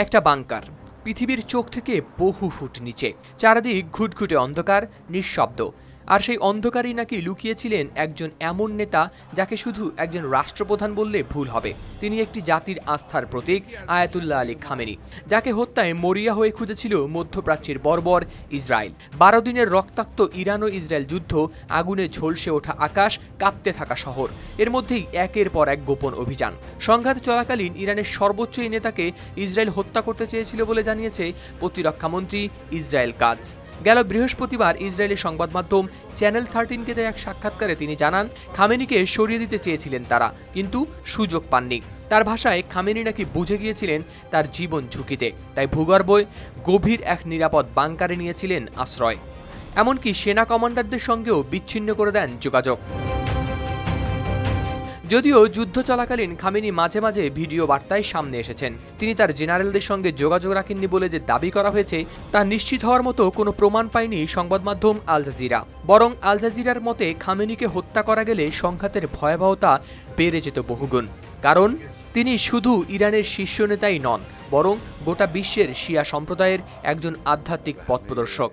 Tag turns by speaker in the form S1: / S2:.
S1: একটা বাংকার, পৃথিবীর চোখ থেকে বহু ফুট নিচে, চারদিক ঘুটঘুটে অন্ধকার, নিঃশব্দ। আর সেই অন্ধকারই নাকি লুকিয়েছিলেন একজন এমন নেতা যাকে শুধু একজন রাষ্ট্রপ্রধান বললে ভুল হবে। তিনি একটি জাতির আস্থার প্রতীক, আয়াতুল্লাহ আলী খামেনি, যাকে হত্যায় মরিয়া হয়ে খুঁজেছিল মধ্যপ্রাচ্যের বর্বর ইসরায়েল। 12 দিনের রক্তাক্ত ইরান ও ইসরায়েল যুদ্ধ, আগুনে ঝলসে ওঠা আকাশ, কাঁপতে থাকা শহর, এর মধ্যেই একের পর এক গোপন অভিযান। সংঘাত চলাকালীন ইরানের সর্বোচ্চ এই নেতাকে ইসরায়েল হত্যা করতে চেয়েছিল বলে জানিয়েছে প্রতিরক্ষামন্ত্রী ইসরায়েল কাটজ। গেল বৃহস্পতিবার ইসরায়েলি সংবাদ মাধ্যম চ্যানেল 13-কে দেয়া এক সাক্ষাৎকারে তিনি জানান, খামেনিকে সরিয়ে দিতে চেয়েছিলেন তারা, কিন্তু সুযোগ পাননি। তার ভাষায়, খামেনি নাকি বুঝে গিয়েছিলেন তার জীবন ঝুঁকিতে, তাই ভূগর্ভে গভীর এক নিরাপদ বাংকারে নিয়েছিলেন আশ্রয়। এমনকি সেনা কমান্ডারদের সঙ্গেও বিচ্ছিন্ন করে দেন যোগাযোগ। যদিও যুদ্ধ চলাকালীন খামেনি মাঝে মাঝে ভিডিও বার্তায় সামনে এসেছেন, তিনি তার জেনারেলদের সঙ্গে যোগাযোগ রাখেননি বলে যে দাবি করা হয়েছে তা নিশ্চিত হওয়ার মতো কোনো প্রমাণ পায়নি সংবাদ মাধ্যম আল জাজিরা। বরং আল জাজিরার মতে, খামেনিকে হত্যা করা গেলে সংঘাতের ভয়াবহতা বেড়ে যেত বহুগুণ। কারণ তিনি শুধু ইরানের শীর্ষ নেতাই নন, বরং গোটা বিশ্বের শিয়া সম্প্রদায়ের একজন আধ্যাত্মিক পথপ্রদর্শক।